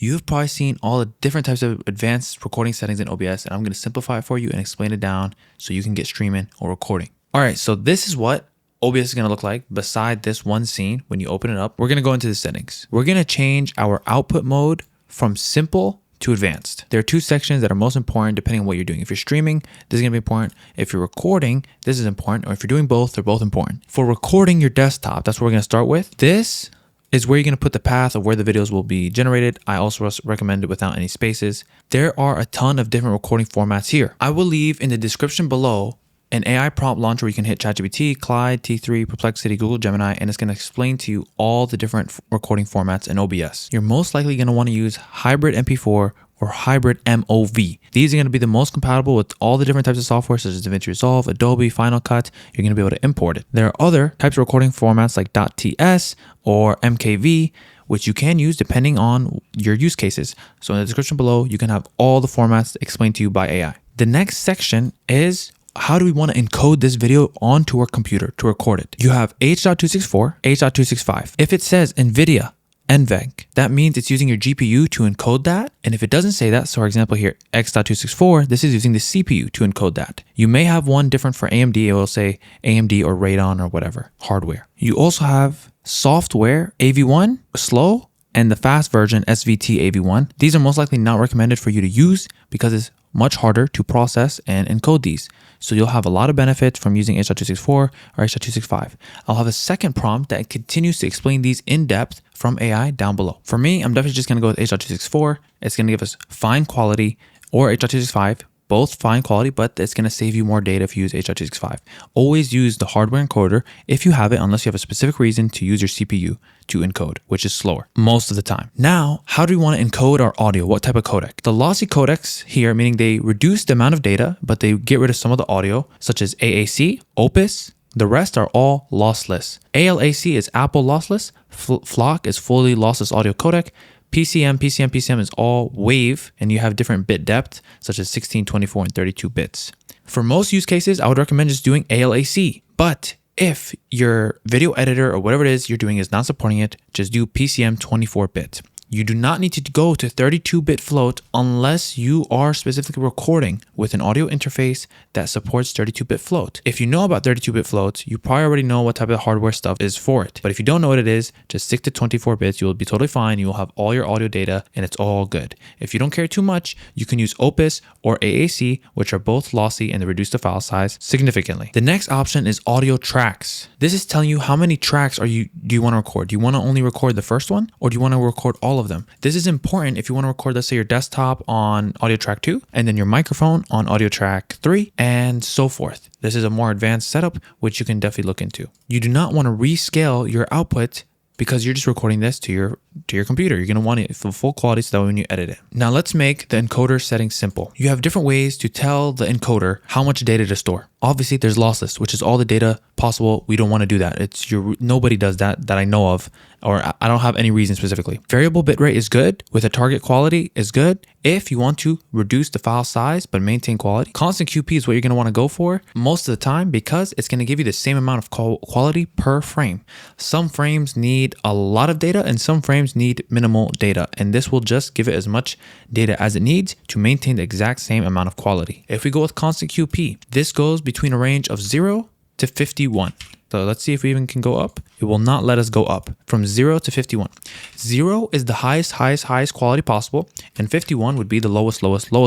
You've probably seen all the different types of advanced recording settings in OBS, and I'm going to simplify it for you and explain it down so you can get streaming or recording. All right, so this is what OBS is going to look like beside this one scene. When you open it up, we're going to go into the settings. We're going to change our output mode from simple to advanced. There are two sections that are most important depending on what you're doing. If you're streaming, this is going to be important. If you're recording, this is important. Or if you're doing both, they're both important. For recording your desktop, that's what we're going to start with. This is where you're going to put the path of where the videos will be generated. I also recommend it without any spaces. There are a ton of different recording formats here. I will leave in the description below an AI prompt launcher where you can hit ChatGPT, Clyde, T3, Perplexity, Google Gemini, and it's going to explain to you all the different recording formats in OBS. You're most likely going to want to use hybrid MP4 or hybrid MOV. These are going to be the most compatible with all the different types of software such as DaVinci Resolve, Adobe, Final Cut. You're going to be able to import it. There are other types of recording formats like .ts or MKV, which you can use depending on your use cases. So in the description below, you can have all the formats explained to you by AI. The next section is how do we want to encode this video onto our computer to record it? You have H.264, H.265. If it says NVIDIA, NVENC, that means it's using your GPU to encode that. And if it doesn't say that, so for example here, X.264, this is using the CPU to encode that. You may have one different for AMD. It will say AMD or Radeon or whatever, hardware. You also have software, AV1, slow, and the fast version, SVT AV1. These are most likely not recommended for you to use because it's much harder to process and encode these. So you'll have a lot of benefits from using H.264 or H.265. I'll have a second prompt that continues to explain these in depth from AI down below. For me, I'm definitely just going to go with H.264. It's going to give us fine quality, or H.265, both fine quality, but it's going to save you more data if you use H.265. Always use the hardware encoder if you have it, unless you have a specific reason to use your CPU to encode, which is slower most of the time. Now, how do we want to encode our audio? What type of codec? The lossy codecs here, meaning they reduce the amount of data, but they get rid of some of the audio, such as AAC, Opus. The rest are all lossless. ALAC is Apple lossless. Flock is fully lossless audio codec. PCM is all wave, and you have different bit depth, such as 16, 24, and 32 bits. For most use cases, I would recommend just doing ALAC. But if your video editor or whatever it is you're doing is not supporting it, just do PCM 24-bit. You do not need to go to 32-bit float unless you are specifically recording with an audio interface that supports 32-bit float. If you know about 32-bit floats, you probably already know what type of hardware stuff is for it. But if you don't know what it is, just stick to 24 bits. You will be totally fine. You will have all your audio data and it's all good. If you don't care too much, you can use Opus or AAC, which are both lossy and they reduce the file size significantly. The next option is audio tracks. This is telling you how many tracks do you want to record. Do you want to only record the first one, or do you want to record all of them? This is important if you want to record, let's say, your desktop on audio track 2 and then your microphone on audio track 3 and so forth. This is a more advanced setup, which you can definitely look into. You do not want to rescale your output because you're just recording this to your computer. You're going to want it for full quality so that when you edit it. Now let's make the encoder settings simple. You have different ways to tell the encoder how much data to store. Obviously there's lossless, which is all the data possible. We don't want to do that. Nobody does that I know of, or I don't have any reason specifically. Variable bitrate is good with a target quality is good if you want to reduce the file size but maintain quality. Constant QP is what you're going to want to go for most of the time because it's going to give you the same amount of quality per frame. Some frames need a lot of data and some frames need minimal data, and this will just give it as much data as it needs to maintain the exact same amount of quality. If we go with constant QP, this goes between a range of 0 to 51. So let's see if we even can go up. It will not let us go up from 0 to 51. 0 is the highest quality possible, and 51 would be the lowest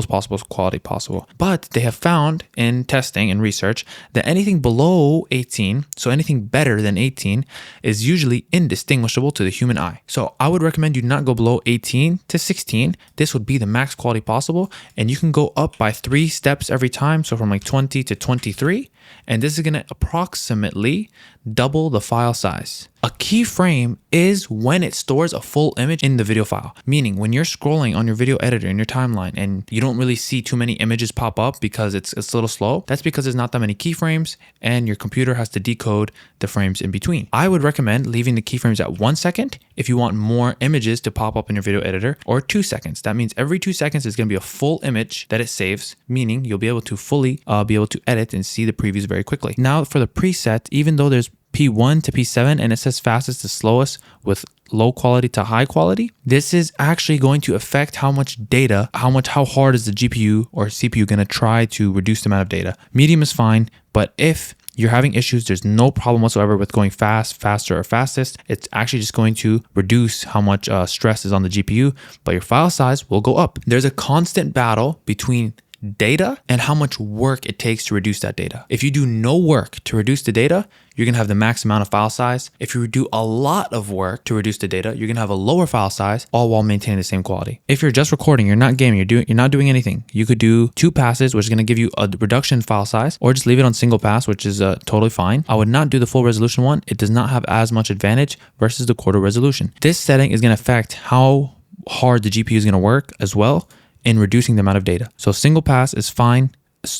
possible quality possible. But they have found in testing and research that anything below 18, so anything better than 18, is usually indistinguishable to the human eye. So I would recommend you not go below 18 to 16. This would be the max quality possible, and you can go up by 3 steps every time. So from like 20 to 23. And this is going to approximately double the file size. A keyframe is when it stores a full image in the video file, meaning when you're scrolling on your video editor in your timeline and you don't really see too many images pop up because it's a little slow, that's because there's not that many keyframes and your computer has to decode the frames in between. I would recommend leaving the keyframes at 1 second if you want more images to pop up in your video editor, or 2 seconds. That means every 2 seconds is going to be a full image that it saves, meaning you'll be able to fully be able to edit and see the previews very quickly. Now for the preset, even though there's P1 to P7 and it says fastest to slowest with low quality to high quality, this is actually going to affect how much data, how hard is the GPU or CPU going to try to reduce the amount of data. Medium is fine, but if you're having issues, there's no problem whatsoever with going fast, faster, or fastest. It's actually just going to reduce how much stress is on the GPU, but your file size will go up. There's a constant battle between data and how much work it takes to reduce that data. If you do no work to reduce the data, you're gonna have the max amount of file size. If you do a lot of work to reduce the data, you're gonna have a lower file size, all while maintaining the same quality. If you're just recording, you're not gaming, you're not doing anything, you could do 2 passes, which is gonna give you a reduction in file size, or just leave it on single pass, which is totally fine. I would not do the full resolution one. It does not have as much advantage versus the quarter resolution. This setting is gonna affect how hard the GPU is gonna work as well in reducing the amount of data. So single pass is fine,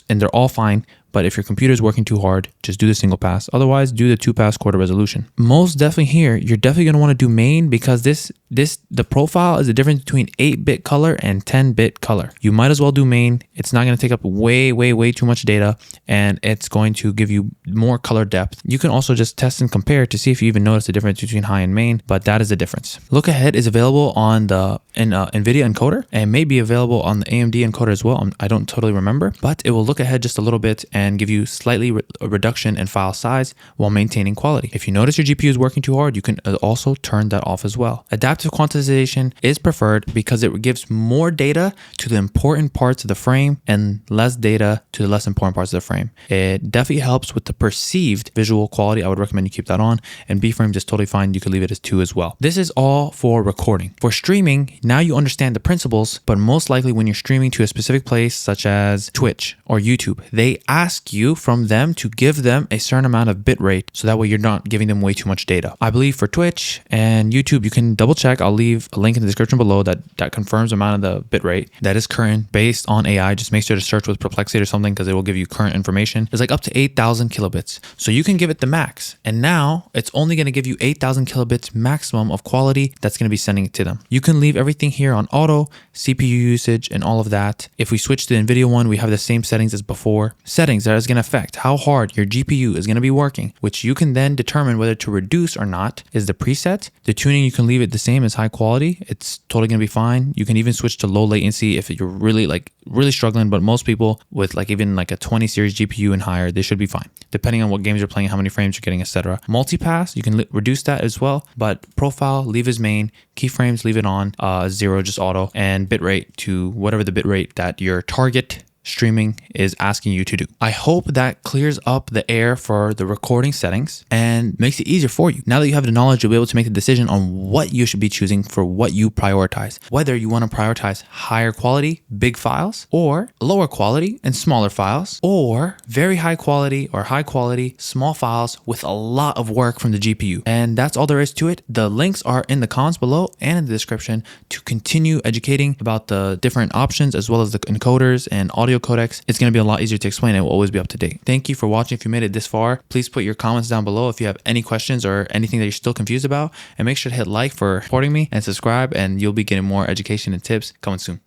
and they're all fine, but if your computer is working too hard, just do the single pass. Otherwise, do the 2-pass quarter resolution. Most definitely here, you're definitely gonna wanna do main because the profile is the difference between 8-bit color and 10-bit color. You might as well do main. It's not gonna take up way too much data, and it's going to give you more color depth. You can also just test and compare to see if you even notice the difference between high and main, but that is the difference. Look ahead is available on the NVIDIA encoder and may be available on the AMD encoder as well. I don't totally remember, but it will look ahead just a little bit and give you slightly a reduction in file size while maintaining quality. If you notice your GPU is working too hard, you can also turn that off as well. Adaptive quantization is preferred because it gives more data to the important parts of the frame and less data to the less important parts of the frame. It definitely helps with the perceived visual quality. I would recommend you keep that on, and B-frames is totally fine. You could leave it as 2 as well. This is all for recording. For streaming, now you understand the principles, but most likely when you're streaming to a specific place such as Twitch or YouTube, they ask you from them to give them a certain amount of bit rate, so that way you're not giving them way too much data. I believe for Twitch and YouTube, you can double check. I'll leave a link in the description below that confirms the amount of the bit rate that is current based on AI. Just make sure to search with Perplexity or something because it will give you current information. It's like up to 8,000 kilobits. So you can give it the max, and now it's only going to give you 8,000 kilobits maximum of quality that's going to be sending it to them. You can leave everything here on auto, CPU usage, and all of that. If we switch to the NVIDIA one, we have the same settings as before. Settings that is going to affect how hard your GPU is going to be working, which you can then determine whether to reduce or not, is the preset. The tuning, you can leave it the same as high quality. It's totally going to be fine. You can even switch to low latency if you're really struggling, but most people with even a 20 series GPU and higher, they should be fine, depending on what games you're playing, how many frames you're getting, etc. Multipass, you can reduce that as well, but profile, leave as main, keyframes, leave it on 0, just auto, and bitrate to whatever the bitrate that your target streaming is asking you to do. I hope that clears up the air for the recording settings and makes it easier for you. Now that you have the knowledge, you'll be able to make the decision on what you should be choosing for what you prioritize. Whether you want to prioritize higher quality, big files, or lower quality and smaller files, or very high quality or high quality, small files with a lot of work from the GPU. And that's all there is to it. The links are in the comments below and in the description to continue educating about the different options as well as the encoders and audio codecs. It's going to be a lot easier to explain. It will always be up to date. Thank you for watching. If you made it this far, please put your comments down below if you have any questions or anything that you're still confused about, and make sure to hit like for supporting me and subscribe, and you'll be getting more education and tips coming soon.